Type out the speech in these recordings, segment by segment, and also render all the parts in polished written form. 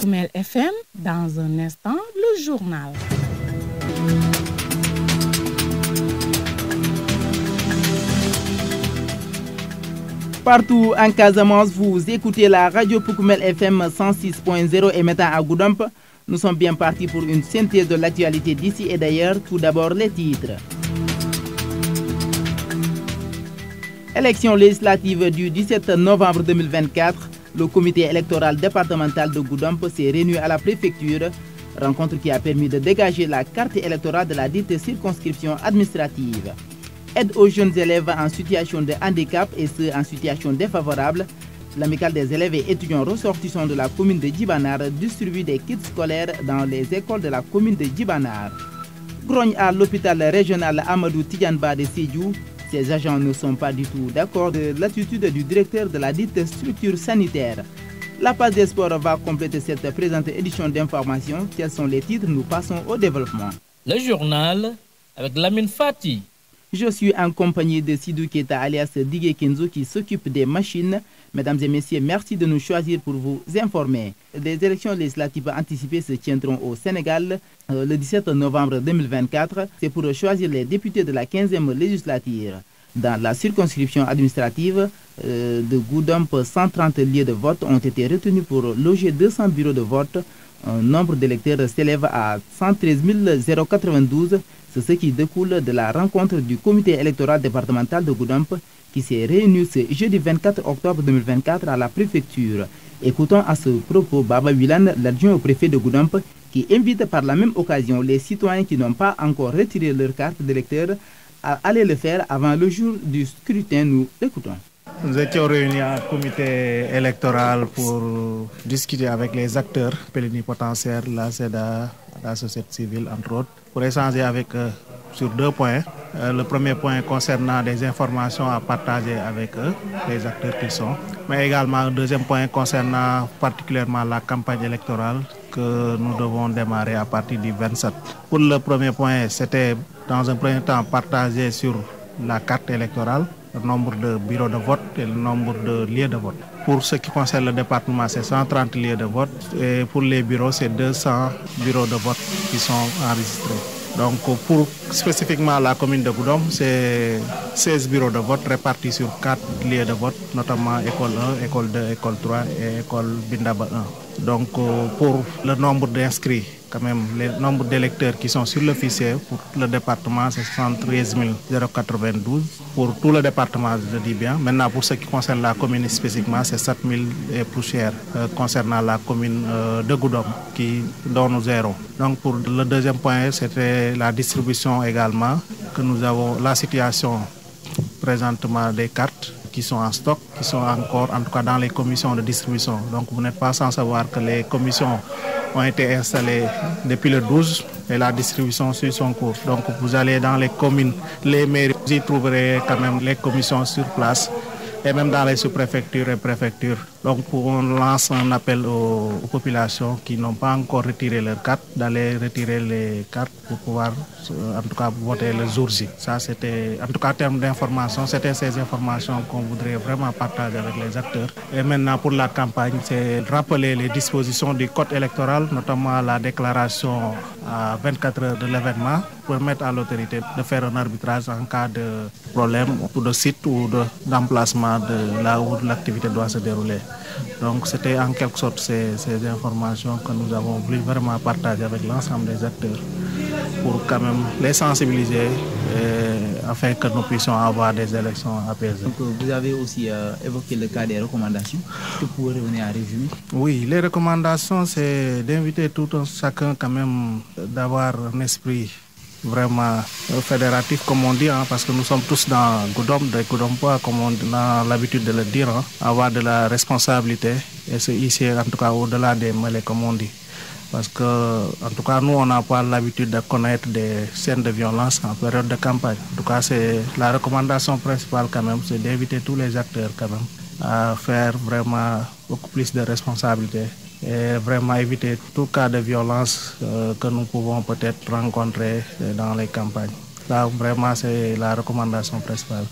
Koukumel FM, dans un instant, le journal. Partout en Casamance, vous écoutez la radio Koukumel FM 106.0 émettant à Goudomp. Nous sommes bien partis pour une synthèse de l'actualité d'ici et d'ailleurs. Tout d'abord, les titres. Élection législative du 17 novembre 2024. Le comité électoral départemental de Goudomp s'est réuni à la préfecture. Rencontre qui a permis de dégager la carte électorale de la dite circonscription administrative. Aide aux jeunes élèves en situation de handicap et ceux en situation défavorable. L'amicale des élèves et étudiants ressortissants de la commune de Djibanar distribue des kits scolaires dans les écoles de la commune de Djibanar. Grogne à l'hôpital régional Amadou Tidiane-Ba de Sédhiou. Ces agents ne sont pas du tout d'accord de l'attitude du directeur de la dite structure sanitaire. La page des sports va compléter cette présente édition d'information. Quels sont les titres? Nous passons au développement. Le journal avec Lamine Fati. Je suis en compagnie de Sidou Keita alias Digue Kenzo qui s'occupe des machines. Mesdames et messieurs, merci de nous choisir pour vous informer. Des élections législatives anticipées se tiendront au Sénégal le 17 novembre 2024. C'est pour choisir les députés de la 15e législature. Dans la circonscription administrative de Goudomp, 130 lieux de vote ont été retenus pour loger 200 bureaux de vote. Un nombre d'électeurs s'élève à 113 092. C'est ce qui découle de la rencontre du comité électoral départemental de Goudomp qui s'est réuni ce jeudi 24 octobre 2024 à la préfecture. Écoutons à ce propos Baba Wilan, l'adjoint au préfet de Goudomp, qui invite par la même occasion les citoyens qui n'ont pas encore retiré leur carte d'électeur à aller le faire avant le jour du scrutin. Nous l'écoutons. Nous étions réunis à un comité électoral pour discuter avec les acteurs plénipotentiaires, la SEDA, la société civile, entre autres, pour échanger avec eux sur deux points. Le premier point concernant des informations à partager avec eux, les acteurs qu'ils sont, mais également un deuxième point concernant particulièrement la campagne électorale que nous devons démarrer à partir du 27. Pour le premier point, c'était dans un premier temps partagé sur la carte électorale, le nombre de bureaux de vote et le nombre de lieux de vote. Pour ce qui concerne le département, c'est 130 lieux de vote et pour les bureaux, c'est 200 bureaux de vote qui sont enregistrés. Donc pour spécifiquement la commune de Goudomp, c'est 16 bureaux de vote répartis sur 4 lieux de vote, notamment école 1, école 2, école 3 et école Bindaba 1. Donc pour le nombre d'inscrits, quand même, le nombre d'électeurs qui sont sur le fichier pour le département, c'est 73 092. Pour tout le département, je dis bien. Maintenant, pour ce qui concerne la commune spécifiquement, c'est 7 000 et poussières concernant la commune de Goudomp, dont nous gérons. Donc pour le deuxième point, c'était la distribution également, que nous avons la situation présentement des cartes qui sont en stock, qui sont encore, en tout cas dans les commissions de distribution. Donc vous n'êtes pas sans savoir que les commissions ont été installées depuis le 12 et la distribution suit son cours. Donc vous allez dans les communes, les mairies, vous y trouverez quand même les commissions sur place et même dans les sous-préfectures et préfectures. Donc on lance un appel aux populations qui n'ont pas encore retiré leurs cartes, d'aller retirer les cartes pour pouvoir en tout cas voter le jour J. Ça c'était, en tout cas en termes d'information, c'était ces informations qu'on voudrait vraiment partager avec les acteurs. Et maintenant pour la campagne, c'est rappeler les dispositions du code électoral, notamment la déclaration à 24 heures de l'événement, pour permettre à l'autorité de faire un arbitrage en cas de problème ou de site ou d'emplacement de là où l'activité doit se dérouler. Donc c'était en quelque sorte ces informations que nous avons voulu vraiment partager avec l'ensemble des acteurs pour quand même les sensibiliser afin que nous puissions avoir des élections apaisées. Donc vous avez aussi évoqué le cas des recommandations. Que vous pouvez revenir à résumé? Oui, les recommandations, c'est d'inviter tout un chacun quand même d'avoir un esprit vraiment fédératif, comme on dit, parce que nous sommes tous dans Goudomp, des Goudompois, comme on a l'habitude de le dire, avoir de la responsabilité et c'est ici, en tout cas, au-delà des mêlées, comme on dit. Parce que, en tout cas, nous, on n'a pas l'habitude de connaître des scènes de violence en période de campagne. En tout cas, c'est la recommandation principale, quand même, c'est d'inviter tous les acteurs, quand même, à faire vraiment beaucoup plus de responsabilité et vraiment éviter tout cas de violence que nous pouvons peut-être rencontrer dans les campagnes. Là, vraiment, c'est la recommandation principale.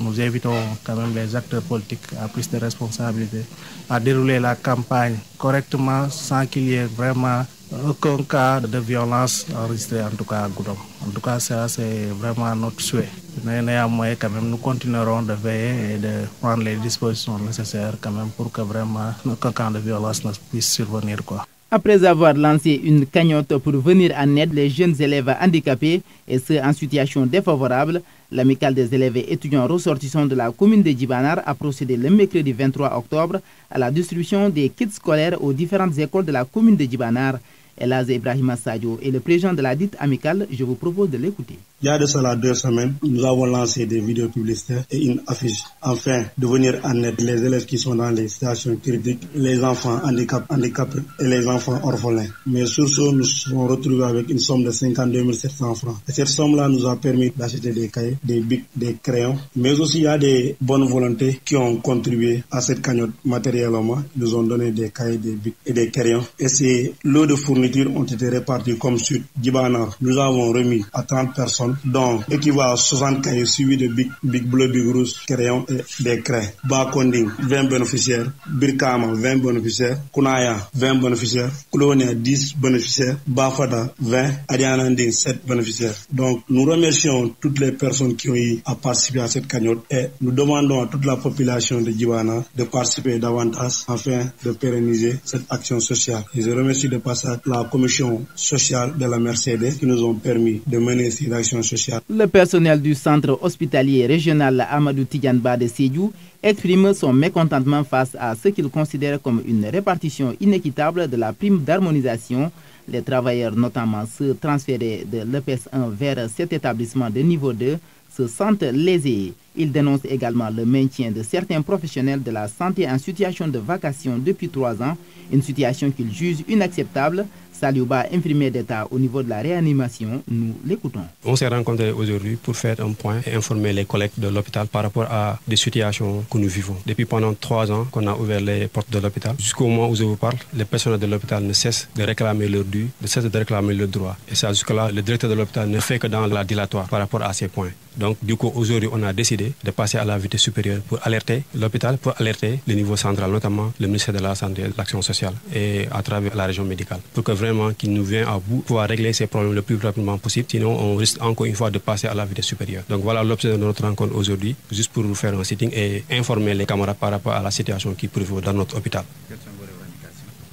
Nous invitons quand même les acteurs politiques à plus de responsabilités, à dérouler la campagne correctement sans qu'il y ait vraiment aucun cas de violence enregistré, en tout cas à Goudomp. En tout cas, ça c'est vraiment notre souhait. Mais néanmoins, quand même, nous continuerons de veiller et de prendre les dispositions nécessaires quand même pour que vraiment aucun cas de violence ne puisse survenir, quoi. Après avoir lancé une cagnotte pour venir en aide les jeunes élèves handicapés et ceux en situation défavorable, l'amicale des élèves et étudiants ressortissants de la commune de Djibanar a procédé le mercredi 23 octobre à la distribution des kits scolaires aux différentes écoles de la commune de Djibanar. Elaz Ibrahima Sadio est le président de la dite amicale. Je vous propose de l'écouter. Il y a de cela 2 semaines, nous avons lancé des vidéos publicitaires et une affiche afin de venir en aide les élèves qui sont dans les situations critiques, les enfants handicapés et les enfants orphelins. Mais sur ce, nous nous sommes retrouvés avec une somme de 52 700 francs. Et cette somme-là nous a permis d'acheter des cahiers, des bics, des crayons. Mais aussi, il y a des bonnes volontés qui ont contribué à cette cagnotte matériellement. Ils nous ont donné des cahiers, des bics et des crayons. Et ces lots de fournitures ont été répartis comme suit. Djibanar, nous avons remis à 30 personnes, dont équivalent à 60 cahiers suivis de bic bleu, bic rouge, crayons et des craies. Bakonding, 20 bénéficiaires. Birkama, 20 bénéficiaires. Kunaya, 20 bénéficiaires. Koulonia, 10 bénéficiaires. Bafada, 20. Adiananding, 7 bénéficiaires. Donc, nous remercions toutes les personnes qui ont eu à participer à cette cagnotte et nous demandons à toute la population de Djibanar de participer davantage afin de pérenniser cette action sociale. Et je remercie de passer à la commission sociale de la Mercedes qui nous ont permis de mener cette action sociale. Le personnel du centre hospitalier régional Amadou Tidiane Ba de Sédhiou exprime son mécontentement face à ce qu'il considère comme une répartition inéquitable de la prime d'harmonisation. Les travailleurs, notamment ceux transférés de l'EPS 1 vers cet établissement de niveau 2, se sentent lésés. Il dénonce également le maintien de certains professionnels de la santé en situation de vacation depuis 3 ans, une situation qu'il juge inacceptable. Saliouba, infirmier d'État au niveau de la réanimation, nous l'écoutons. On s'est rencontrés aujourd'hui pour faire un point et informer les collègues de l'hôpital par rapport à des situations que nous vivons. Depuis pendant 3 ans qu'on a ouvert les portes de l'hôpital, jusqu'au moment où je vous parle, les personnels de l'hôpital ne cessent de réclamer leur dû, ne cessent de réclamer leurs droits. Et ça, jusque-là, le directeur de l'hôpital ne fait que dans la dilatoire par rapport à ces points. Donc, du coup, aujourd'hui, on a décidé de passer à la vitesse supérieure pour alerter l'hôpital, pour alerter le niveau central, notamment le ministère de la Santé et de l'Action sociale et à travers la région médicale, pour que vraiment qu'il nous vienne à bout, pouvoir régler ces problèmes le plus rapidement possible. Sinon, on risque encore une fois de passer à la vitesse supérieure. Donc, voilà l'objet de notre rencontre aujourd'hui, juste pour vous faire un sitting et informer les camarades par rapport à la situation qui prévaut dans notre hôpital.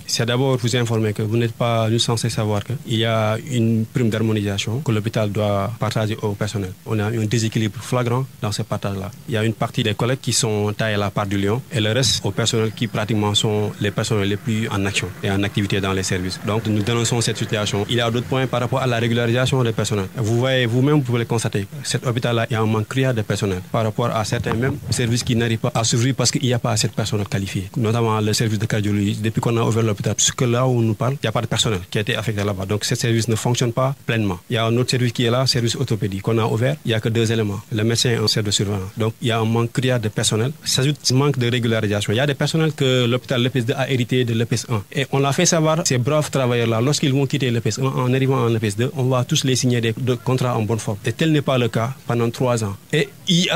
C'est d'abord vous informer que vous n'êtes pas censé savoir qu'il y a une prime d'harmonisation que l'hôpital doit partager au personnel. On a un déséquilibre flagrant dans ce partage-là. Il y a une partie des collègues qui sont taillés à la part du lion et le reste au personnel qui pratiquement sont les personnels les plus en action et en activité dans les services. Donc nous dénonçons cette situation. Il y a d'autres points par rapport à la régularisation des personnels. Vous voyez vous-même, vous pouvez le constater. Cet hôpital-là, il y a un manque criard de personnel par rapport à certains même services qui n'arrivent pas à s'ouvrir parce qu'il n'y a pas assez de personnel qualifié. Notamment le service de cardiologie. Depuis qu'on a ouvert l'hôpital, puisque là où on nous parle, il n'y a pas de personnel qui a été affecté là-bas. Donc ce service ne fonctionne pas pleinement. Il y a un autre service qui est là, service orthopédie, qu'on a ouvert. Il n'y a que 2 éléments. Le médecin et un chef de surveillance. Donc il y a un manque criard de personnel. S'ajoute un manque de régularisation. Il y a des personnels que l'hôpital l'EPS 2 a hérité de l'EPS 1. Et on l'a fait savoir, ces braves travailleurs-là, lorsqu'ils vont quitter l'EPS 1, en arrivant en l'EPS 2, on va tous les signer des contrats en bonne forme. Et tel n'est pas le cas pendant 3 ans. Et ils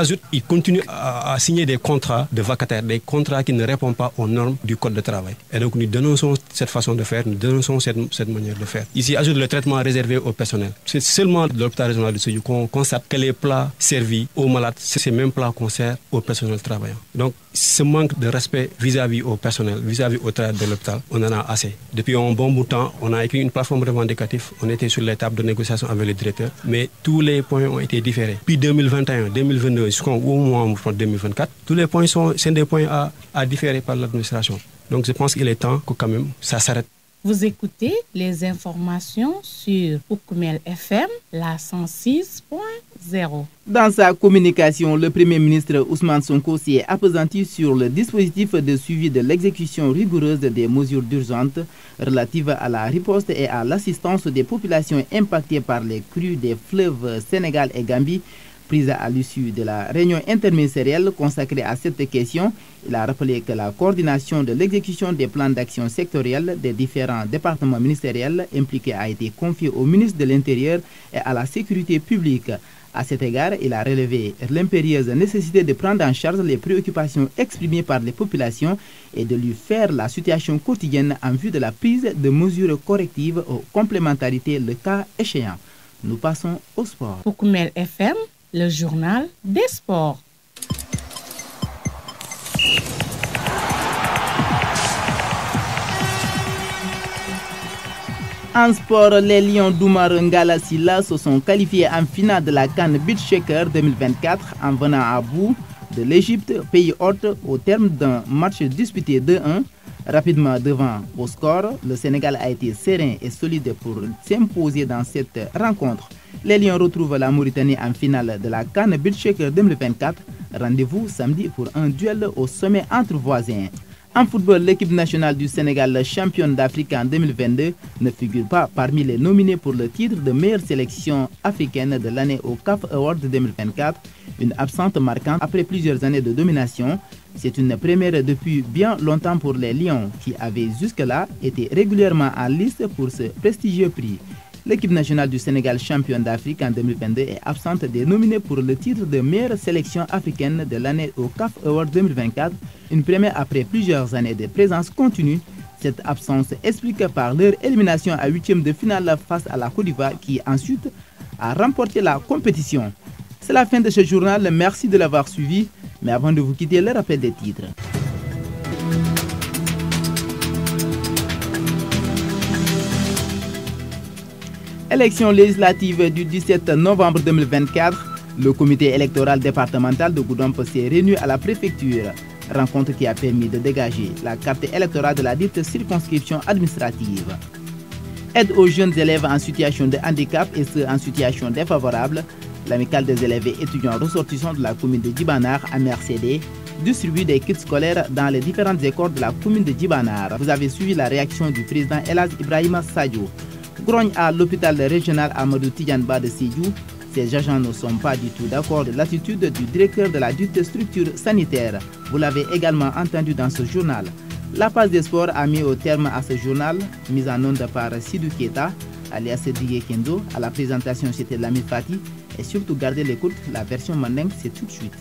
continuent à signer des contrats de vacataires, des contrats qui ne répondent pas aux normes du code de travail. Et donc nous dénonçons cette façon de faire, nous dénonçons cette manière de faire. Ici, ajoute le traitement réservé au personnel. C'est seulement de l'hôpital régional de Sédhiou qu'on constate que les plats servis aux malades, c'est ces mêmes plats qu'on sert au personnel travaillant. Donc, ce manque de respect vis-à-vis au personnel, vis-à-vis au travail de l'hôpital, on en a assez. Depuis un bon bout de temps, on a écrit une plateforme revendicative, on était sur l'étape de négociation avec les directeurs, mais tous les points ont été différés. Puis 2021, 2022, jusqu'au mois de 2024, tous les points sont des points à différer par l'administration. Donc je pense qu'il est temps que quand même ça s'arrête. Vous écoutez les informations sur Oukoumel FM, la 106.0. Dans sa communication, le Premier ministre Ousmane Sonko s'est appesanti sur le dispositif de suivi de l'exécution rigoureuse des mesures d'urgence relatives à la riposte et à l'assistance des populations impactées par les crues des fleuves Sénégal et Gambie. Prise à l'issue de la réunion interministérielle consacrée à cette question, il a rappelé que la coordination de l'exécution des plans d'action sectoriels des différents départements ministériels impliqués a été confiée au ministre de l'Intérieur et à la Sécurité publique. À cet égard, il a relevé l'impérieuse nécessité de prendre en charge les préoccupations exprimées par les populations et de lui faire la situation quotidienne en vue de la prise de mesures correctives aux complémentarités le cas échéant. Nous passons au sport. Pour Koumel FM, le journal des sports. En sport, les Lions d'Oumar Ngalla Sylla se sont qualifiés en finale de la CAN Beach Soccer 2024 en venant à bout de l'Égypte, pays hôte, au terme d'un match disputé 2-1. Rapidement devant au score, le Sénégal a été serein et solide pour s'imposer dans cette rencontre. Les Lions retrouvent la Mauritanie en finale de la CAN Beach Soccer 2024. Rendez-vous samedi pour un duel au sommet entre voisins. En football, l'équipe nationale du Sénégal, championne d'Afrique en 2022, ne figure pas parmi les nominés pour le titre de meilleure sélection africaine de l'année au CAF Award 2024, une absente marquante après plusieurs années de domination. C'est une première depuis bien longtemps pour les Lions, qui avaient jusque-là été régulièrement en liste pour ce prestigieux prix. L'équipe nationale du Sénégal, championne d'Afrique en 2022, est absente des nominés pour le titre de meilleure sélection africaine de l'année au CAF Award 2024, une première après plusieurs années de présence continue. Cette absence explique par leur élimination à 8e de finale face à la Côte d'Ivoire qui ensuite a remporté la compétition. C'est la fin de ce journal, merci de l'avoir suivi, mais avant de vous quitter, le rappel des titres. Élection législative du 17 novembre 2024, le comité électoral départemental de Goudomp s'est réuni à la préfecture. Rencontre qui a permis de dégager la carte électorale de la dite circonscription administrative. Aide aux jeunes élèves en situation de handicap et ceux en situation défavorable. L'amicale des élèves et étudiants ressortissants de la commune de Djibanar à Mercédès distribue des kits scolaires dans les différentes écoles de la commune de Djibanar. Vous avez suivi la réaction du président Elhadji Ibrahima Sadio. Grogne à l'hôpital régional Amadou Tidiane Ba de Sédhiou. Ces agents ne sont pas du tout d'accord de l'attitude du directeur de la dite structure sanitaire. Vous l'avez également entendu dans ce journal. La page des sports a mis au terme à ce journal, mise en onde par Sidou Keita, alias Didier Kendo. À la présentation, c'était Lamine Fati. Et surtout, gardez l'écoute, la version mandingue, c'est tout de suite.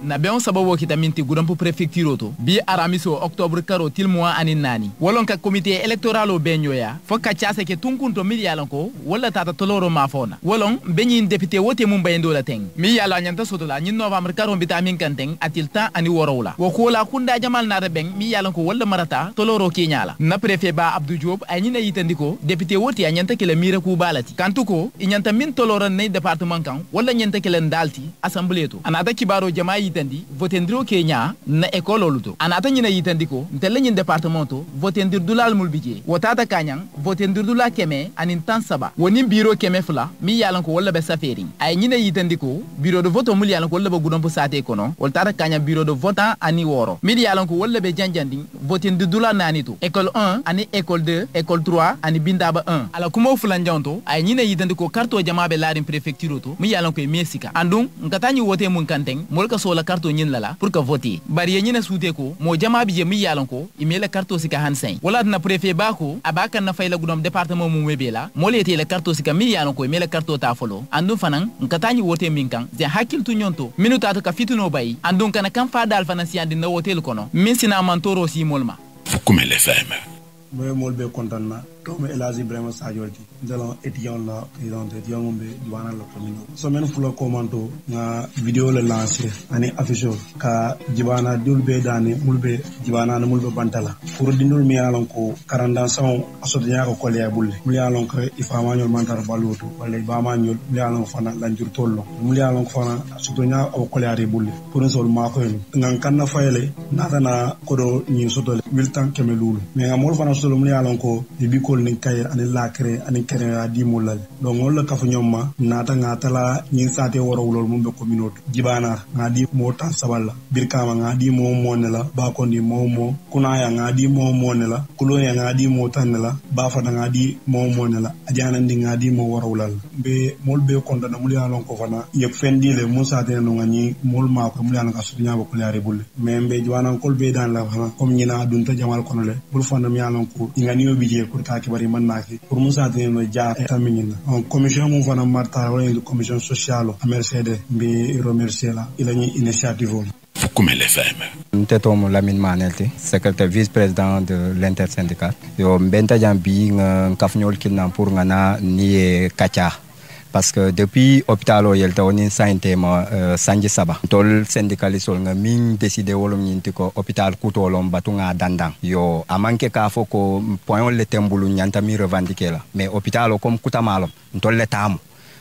na be on sababu kitaminti Goudomp préfecture to bi aramiso octobre karo til mois anin nani wolon ka comité électoral o benyoya fo ka tiase ke tunkunto mi yalan ko wala tata toloro ma fona wolon benyin député wote mum bayendo la teng mi yalo nyanta sotola nyin novembre karo vitamin kanteng atil temps ani worowla wo ko la kunda jamal na beng mi yalan ko wala marata toloro ke nyala na préfet ba Abdou Diop ay nyina yitandiko député wote ya nyanta ke le mira ku balati kantuko nyanta min toloro ne département kan wala nyanta ke len dalti assemblée to anata kibaro jama yitandi votendiro Kenya na école oluto anata nyina yitandiko ntelle nyin département to votendir dulal mulbije wotata kanyang votendir dula keme anin tan saba woni biro keme fula mi yalan ko wala be saferi ay nyina yitandiko bureau de vote mul yalan ko wala be Goudomp sate kono woltata kanya bureau de votant ani woro mi yalan ko wala be janjandi votendir dula nani to école 1 ani école 2 école 3 ani bindaba 1 ala kumo fula njanto ay nyina yitandiko carte jama be larin préfecture to mi yalan ko mesika andung ngatani wote mun kanteng molka sola carte nyin lala pour que voter bari nyina suute ko mo jama bi je mi yalan ko imela carte sika hansen wala na préfet bako abaka na fayla Goudomp département mu webela molete le carte sika mi yalan ko imela carte ta folo andum fanan nkatani wote min kan je hakil tu nyonto minuta to ka fituno bay andum kana kan fa dal fanan si andi na wotel kono min sina mantoro si molma Koumel FM moy molbe kontanna comme Elhadji Ibrahima Sadio nous allons étudiant la présidente étudiant ngombe diwana la commune semaine fulo commento na vidéo le lancer ani affiche ka jibana dulbe dane mulbe jibana na mulbe bantala pour dindul mi alon ko 40 ans asodia ko kolya bulle mi alon ko ifama nyol mantar baluto wala bama nyol mi alon fana lanjur tollo mi alon ko fana asodia ko kolya re bulle pour un sol ma ko ngan kanna fayele natana ko do nyi sotole wiltan kemelulu mais ngamol fana sotole mi alon ko dibiko école ni kay ani la créé ani créé a di molal donc on la kafu ñoma nata ngata la ñi saté woro lol mum be communauté jibana ngadi mo tan saballa birkama ngadi mo monela ba ko ni mo kuna ya ngadi mo monela kulo ya ngadi mo tanela ba fa ngadi mo monela ajana ndi ngadi mo woro lol be mol be ko ndana mul ya lon ko fana yek fendi le mo saté no ngani mol ma ko mul ya ka sunya ba ko yare bulle mais be jwana kol be dan la fana comme ñina dunta jamal kono le bul fana mi yalon ko ngani obije pour ka ke bari man naki pour mo saté no ja taminina en commission mo fana marta wala commission sociale a Mercedes mbi remercier la ilani initiative Fukumel FM. Ntetom Lamine Manelti, secrétaire vice-président de l'intersyndical. Yo mbenta jambi ngafnyol kilna pour ngana ni kacha. Parce que depuis hôpital yelta woni sainte ma sanji saba tol syndicaliste nga min décidé wolum nyinti ko hôpital kutolom batunga dandang yo amanke ka foko point le tembulu nyanta mi revendiquer la mais hôpital comme kutamalom tol le tamu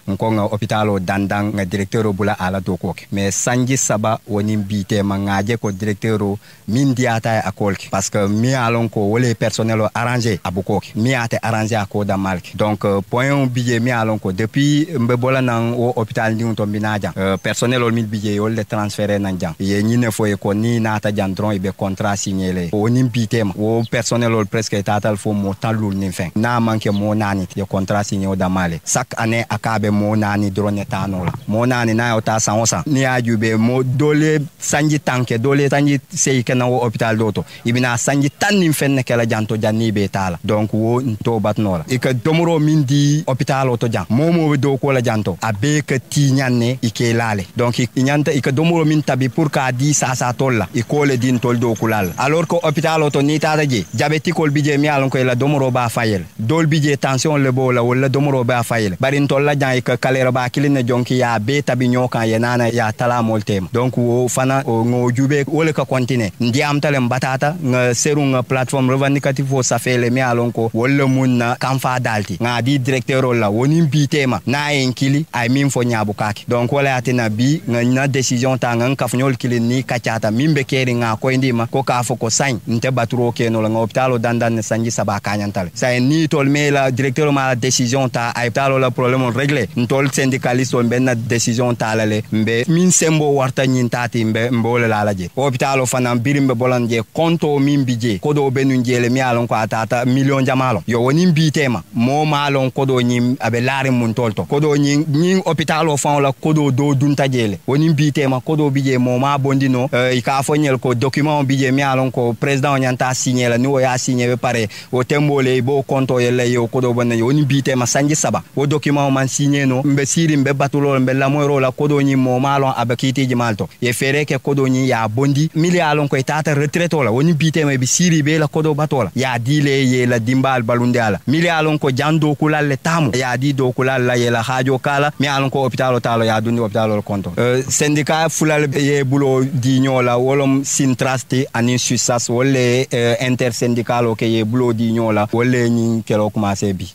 nkonga hôpital dandang nga directeur bula ala dokoke mais sanji saba woni bité ma ngaje ko directeur min diata akolki parce que mi alon ko wole personnel arrangé abukoke mi ate arrangé ako da malki donc point billet mi alon ko depuis mbebola nan o hôpital ni to binaja personnel ol mil billet yol le transférer nan jang ye ni ne foye ko ni nata jandron ibe contrat signé le woni bité ma o personnel ol presque tatal fo mo talul ni fin na manke mo nani ye contrat signé o da male chaque année akabe mo nani drone tano la mo nani na ota sansa ni ajube mo dole sanji tanke dole sanji sey kana wo hôpital doto ibina sanji tanni fenne kala janto janni be tala donc wo to batno la ika domoro mindi hôpital oto jang momo do ko la janto abe ka ti nyanne ike lale donc inyanta ika domoro min tabi pour ka di sa tolla ikole din tol do kulal alors que hôpital oto ni tata je diabétique bije mi alon ko la domoro ba fayel dol bije tension le bo la wala domoro ba fayel barin tol la jang ka kalera ba kilina jonki ya be tabi nyoka yenana ya tala moltem donc wo fana ngo jube wole ka continue ndiam talem batata nga seru nga plateforme revendicative fo safele mi alon ko wala munna kamfa dalti nga di directeur la woni bitema na enkili ay min fo nyabu kaki donc wala atina bi nga na décision ta nga kafnyol kilini kachata mimbe keri nga ko ndima ko ka fo ko sañ nte baturo keno la nga hôpital dandan sanji saba kanyantale sa ni tol me la directeur ma la décision ta ay hôpital la problème réglé ntol syndicaliste on benna décision talale mbe min sembo warta nyintati mbe mbole la laje hôpital fana birimbe bolanje konto min bije kodo benu njele mi alon ko atata million jamalo yo woni mbitema mo malon kodo nyim abe lare mun tolto kodo nyin hôpital fon la kodo do dunta jele woni mbitema kodo bije mo ma bondino ika fonyel ko document bije mi alon ko président nyanta signé la ni o ya signé be pare o tembole bo konto yele yo kodo bonna woni mbitema sanji saba o document man signé no mbe siri mbe batulo mbe la moyro la kodo nyi mo malon abakiti jimalto ye fere ke kodo nyi ya bondi mili alon ko tata retraite la woni bitema be siri be la kodo batola ya dile ye la dimbal balunde ala mili alon ko jando kulal le tamu ya di do kulal la ye la hajo kala mi alon ko hôpital talo ya dundi hôpital konto syndicat fulal ye bulo di nyola wolom sintrasti ani susas wolle intersyndical ke ye bulo di nyola wolle nyi kelo commencer bi